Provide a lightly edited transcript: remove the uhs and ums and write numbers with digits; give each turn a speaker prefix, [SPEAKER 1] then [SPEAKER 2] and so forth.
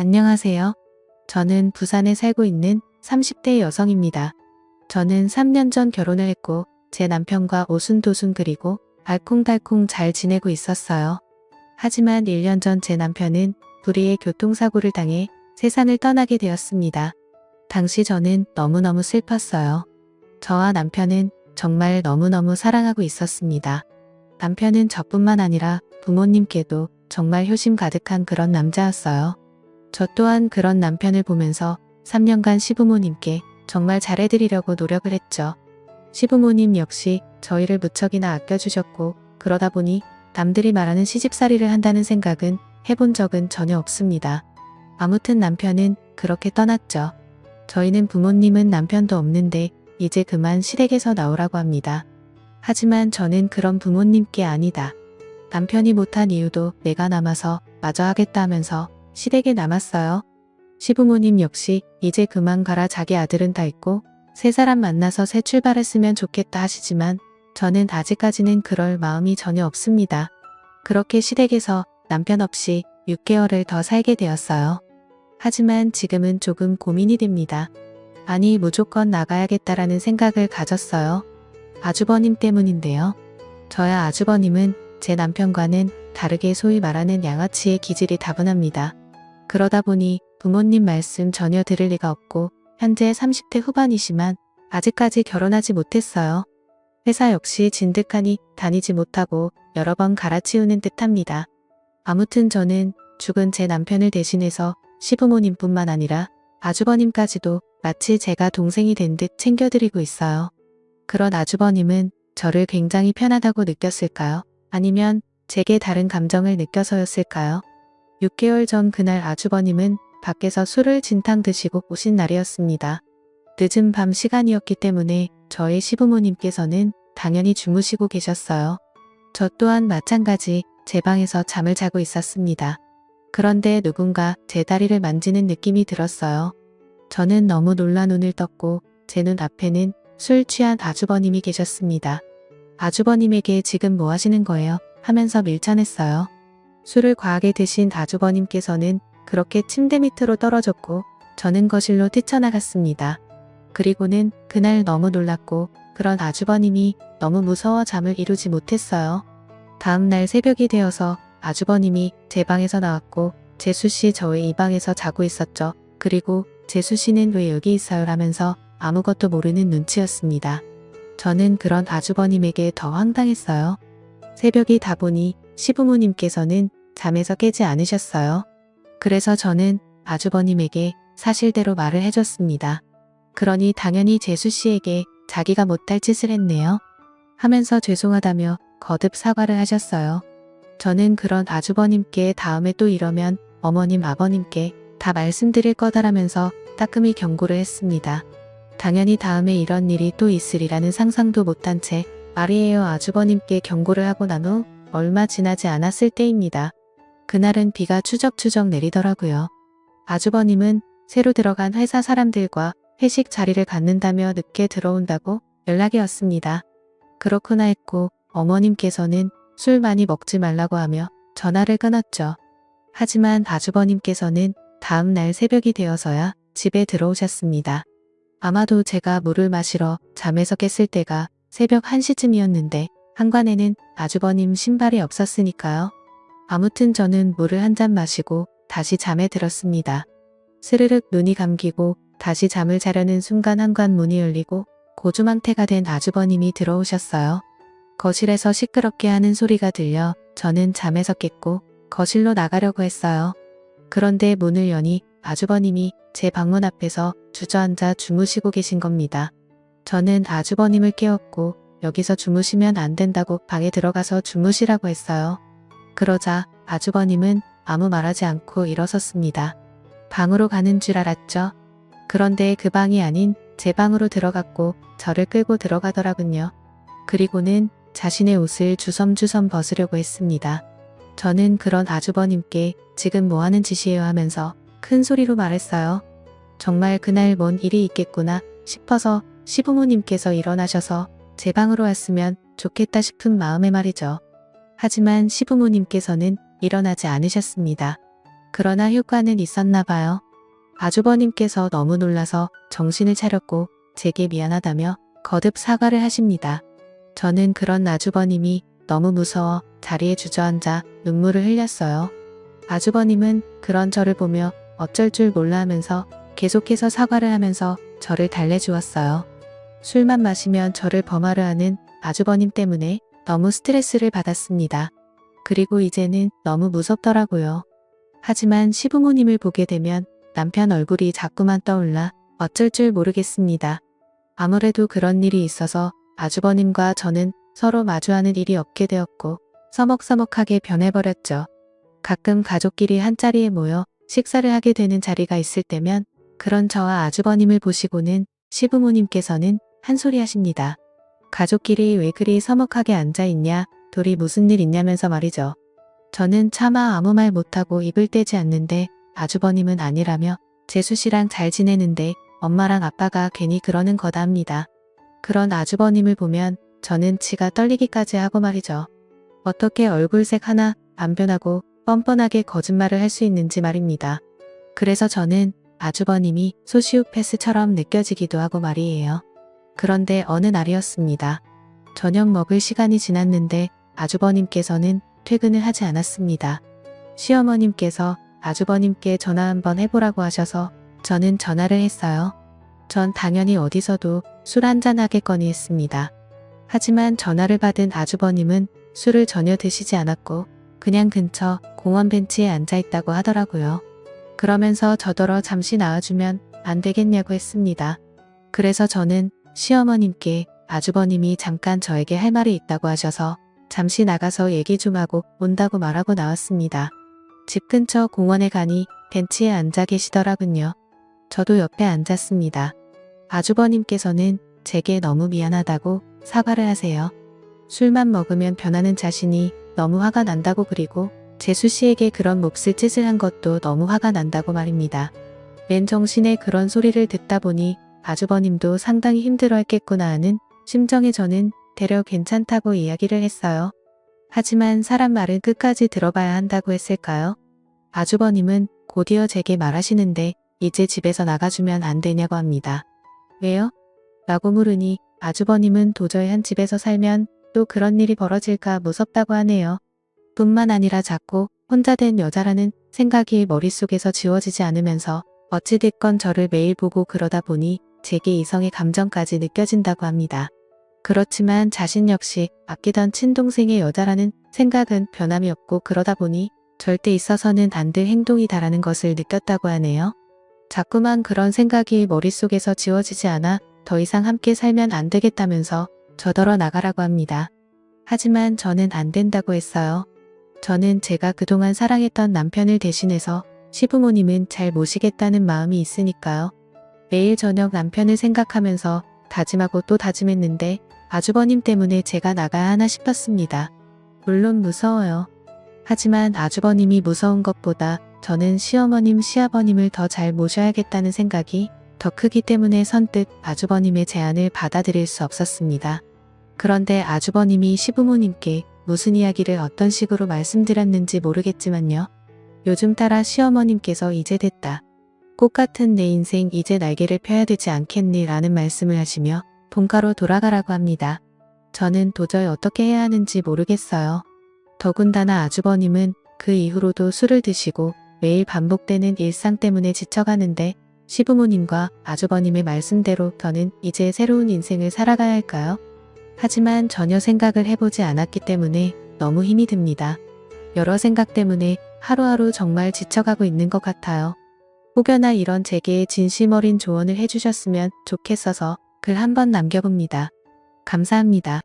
[SPEAKER 1] 안녕하세요. 저는 부산에 살고 있는 30대 여성입니다. 저는 3년 전 결혼을 했고 제 남편과 오순도순 그리고 알콩달콩 잘 지내고 있었어요. 하지만 1년 전 제 남편은 불의의 교통사고를 당해 세상을 떠나게 되었습니다. 당시 저는 너무너무 슬펐어요. 저와 남편은 정말 너무너무 사랑하고 있었습니다. 남편은 저뿐만 아니라 부모님께도 정말 효심 가득한 그런 남자였어요. 저 또한 그런 남편을 보면서 3년간 시부모님께 정말 잘해드리려고 노력을 했죠. 시부모님 역시 저희를 무척이나 아껴주셨고 그러다 보니 남들이 말하는 시집살이를 한다는 생각은 해본 적은 전혀 없습니다. 아무튼 남편은 그렇게 떠났죠. 저희는 부모님은 남편도 없는데 이제 그만 시댁에서 나오라고 합니다. 하지만 저는 그런 부모님께 아니다. 남편이 못한 이유도 내가 남아서 마저 하겠다 하면서 시댁에 남았어요. 시부모님 역시 이제 그만 가라, 자기 아들은 다 있고 새 사람 만나서 새 출발했으면 좋겠다 하시지만 저는 아직까지는 그럴 마음이 전혀 없습니다. 그렇게 시댁에서 남편 없이 6개월을 더 살게 되었어요. 하지만 지금은 조금 고민이 됩니다. 아니, 무조건 나가야겠다라는 생각을 가졌어요. 아주버님 때문인데요. 저야 아주버님은 제 남편과는 다르게 소위 말하는 양아치의 기질이 다분합니다. 그러다 보니 부모님 말씀 전혀 들을 리가 없고 현재 30대 후반이지만 아직까지 결혼하지 못했어요. 회사 역시 진득하니 다니지 못하고 여러 번 갈아치우는 듯합니다. 아무튼 저는 죽은 제 남편을 대신해서 시부모님뿐만 아니라 아주버님까지도 마치 제가 동생이 된 듯 챙겨드리고 있어요. 그런 아주버님은 저를 굉장히 편하다고 느꼈을까요? 아니면 제게 다른 감정을 느껴서였을까요? 6개월 전 그날 아주버님은 밖에서 술을 진탕 드시고 오신 날이었습니다. 늦은 밤 시간이었기 때문에 저희 시부모님께서는 당연히 주무시고 계셨어요. 저 또한 마찬가지 제 방에서 잠을 자고 있었습니다. 그런데 누군가 제 다리를 만지는 느낌이 들었어요. 저는 너무 놀라 눈을 떴고 제 눈 앞에는 술 취한 아주버님이 계셨습니다. 아주버님에게 지금 뭐 하시는 거예요? 하면서 밀쳐냈어요. 술을 과하게 드신 아주버님께서는 그렇게 침대 밑으로 떨어졌고 저는 거실로 뛰쳐나갔습니다. 그리고는 그날 너무 놀랐고 그런 아주버님이 너무 무서워 잠을 이루지 못했어요. 다음날 새벽이 되어서 아주버님이 제 방에서 나왔고 재수씨 저의 이 방에서 자고 있었죠. 그리고 재수씨는 왜 여기 있어요? 라면서 아무것도 모르는 눈치였습니다. 저는 그런 아주버님에게 더 황당했어요. 새벽이 다 보니 시부모님께서는 잠에서 깨지 않으셨어요. 그래서 저는 아주버님에게 사실대로 말을 해줬습니다. 그러니 당연히 재수씨에게 자기가 못할 짓을 했네요. 하면서 죄송하다며 거듭 사과를 하셨어요. 저는 그런 아주버님께 다음에 또 이러면 어머님 아버님께 다 말씀드릴 거다라면서 따끔히 경고를 했습니다. 당연히 다음에 이런 일이 또 있으리라는 상상도 못한 채 말이에요. 아주버님께 경고를 하고 난 후 얼마 지나지 않았을 때입니다. 그날은 비가 추적추적 내리더라고요. 아주버님은 새로 들어간 회사 사람들과 회식 자리를 갖는다며 늦게 들어온다고 연락이 왔습니다. 그렇구나 했고 어머님께서는 술 많이 먹지 말라고 하며 전화를 끊었죠. 하지만 아주버님께서는 다음 날 새벽이 되어서야 집에 들어오셨습니다. 아마도 제가 물을 마시러 잠에서 깼을 때가 새벽 1시쯤이었는데 현관에는 아주버님 신발이 없었으니까요. 아무튼 저는 물을 한 잔 마시고 다시 잠에 들었습니다. 스르륵 눈이 감기고 다시 잠을 자려는 순간 현관 문이 열리고 고주망태가 된 아주버님이 들어오셨어요. 거실에서 시끄럽게 하는 소리가 들려 저는 잠에서 깼고 거실로 나가려고 했어요. 그런데 문을 여니 아주버님이 제 방문 앞에서 주저앉아 주무시고 계신 겁니다. 저는 아주버님을 깨웠고 여기서 주무시면 안 된다고 방에 들어가서 주무시라고 했어요. 그러자 아주버님은 아무 말하지 않고 일어섰습니다. 방으로 가는 줄 알았죠. 그런데 그 방이 아닌 제 방으로 들어갔고 저를 끌고 들어가더라군요. 그리고는 자신의 옷을 주섬주섬 벗으려고 했습니다. 저는 그런 아주버님께 지금 뭐 하는 짓이에요 하면서 큰 소리로 말했어요. 정말 그날 뭔 일이 있겠구나 싶어서 시부모님께서 일어나셔서 제 방으로 왔으면 좋겠다 싶은 마음에 말이죠. 하지만 시부모님께서는 일어나지 않으셨습니다. 그러나 효과는 있었나 봐요. 아주버님께서 너무 놀라서 정신을 차렸고 제게 미안하다며 거듭 사과를 하십니다. 저는 그런 아주버님이 너무 무서워 자리에 주저앉아 눈물을 흘렸어요. 아주버님은 그런 저를 보며 어쩔 줄 몰라 하면서 계속해서 사과를 하면서 저를 달래주었어요. 술만 마시면 저를 범하려 하는 아주버님 때문에 너무 스트레스를 받았습니다. 그리고 이제는 너무 무섭더라고요. 하지만 시부모님을 보게 되면 남편 얼굴이 자꾸만 떠올라 어쩔 줄 모르겠습니다. 아무래도 그런 일이 있어서 아주버님과 저는 서로 마주하는 일이 없게 되었고 서먹서먹하게 변해버렸죠. 가끔 가족끼리 한자리에 모여 식사를 하게 되는 자리가 있을 때면 그런 저와 아주버님을 보시고는 시부모님께서는 한 소리 하십니다. 가족끼리 왜 그리 서먹하게 앉아있냐, 둘이 무슨 일 있냐면서 말이죠. 저는 차마 아무 말 못하고 입을 떼지 않는데 아주버님은 아니라며 재수씨랑 잘 지내는데 엄마랑 아빠가 괜히 그러는 거다 합니다. 그런 아주버님을 보면 저는 치가 떨리기까지 하고 말이죠. 어떻게 얼굴색 하나 안 변하고 뻔뻔하게 거짓말을 할 수 있는지 말입니다. 그래서 저는 아주버님이 소시오패스처럼 느껴지기도 하고 말이에요. 그런데 어느 날이었습니다. 저녁 먹을 시간이 지났는데 아주버님께서는 퇴근을 하지 않았습니다. 시어머님께서 아주버님께 전화 한번 해보라고 하셔서 저는 전화를 했어요. 전 당연히 어디서도 술 한잔 하겠거니 했습니다. 하지만 전화를 받은 아주버님은 술을 전혀 드시지 않았고 그냥 근처 공원 벤치에 앉아있다고 하더라고요. 그러면서 저더러 잠시 나와주면 안 되겠냐고 했습니다. 그래서 저는 시어머님께 아주버님이 잠깐 저에게 할 말이 있다고 하셔서 잠시 나가서 얘기 좀 하고 온다고 말하고 나왔습니다. 집 근처 공원에 가니 벤치에 앉아 계시더라군요. 저도 옆에 앉았습니다. 아주버님께서는 제게 너무 미안하다고 사과를 하세요. 술만 먹으면 변하는 자신이 너무 화가 난다고 그리고 재수씨에게 그런 몹쓸 짓을 한 것도 너무 화가 난다고 말입니다. 맨정신에 그런 소리를 듣다 보니 아주버님도 상당히 힘들어했겠구나 하는 심정에 저는 되려 괜찮다고 이야기를 했어요. 하지만 사람 말은 끝까지 들어봐야 한다고 했을까요? 아주버님은 곧이어 제게 말하시는데 이제 집에서 나가주면 안 되냐고 합니다. 왜요? 라고 물으니 아주버님은 도저히 한 집에서 살면 또 그런 일이 벌어질까 무섭다고 하네요. 뿐만 아니라 자꾸 혼자 된 여자라는 생각이 머릿속에서 지워지지 않으면서 어찌됐건 저를 매일 보고 그러다 보니 제게 이성의 감정까지 느껴진다고 합니다. 그렇지만 자신 역시 아끼던 친동생의 여자라는 생각은 변함이 없고 그러다 보니 절대 있어서는 안 될 행동이다라는 것을 느꼈다고 하네요. 자꾸만 그런 생각이 머릿속에서 지워지지 않아 더 이상 함께 살면 안 되겠다면서 저더러 나가라고 합니다. 하지만 저는 안 된다고 했어요. 저는 제가 그동안 사랑했던 남편을 대신해서 시부모님은 잘 모시겠다는 마음이 있으니까요. 매일 저녁 남편을 생각하면서 다짐하고 또 다짐했는데 아주버님 때문에 제가 나가야 하나 싶었습니다. 물론 무서워요. 하지만 아주버님이 무서운 것보다 저는 시어머님, 시아버님을 더 잘 모셔야겠다는 생각이 더 크기 때문에 선뜻 아주버님의 제안을 받아들일 수 없었습니다. 그런데 아주버님이 시부모님께 무슨 이야기를 어떤 식으로 말씀드렸는지 모르겠지만요. 요즘 따라 시어머님께서 이제 됐다. 꽃 같은 내 인생 이제 날개를 펴야 되지 않겠니? 라는 말씀을 하시며 본가로 돌아가라고 합니다. 저는 도저히 어떻게 해야 하는지 모르겠어요. 더군다나 아주버님은 그 이후로도 술을 드시고 매일 반복되는 일상 때문에 지쳐가는데 시부모님과 아주버님의 말씀대로 저는 이제 새로운 인생을 살아가야 할까요? 하지만 전혀 생각을 해보지 않았기 때문에 너무 힘이 듭니다. 여러 생각 때문에 하루하루 정말 지쳐가고 있는 것 같아요. 혹여나 이런 제게 진심 어린 조언을 해주셨으면 좋겠어서 글 한번 남겨봅니다. 감사합니다.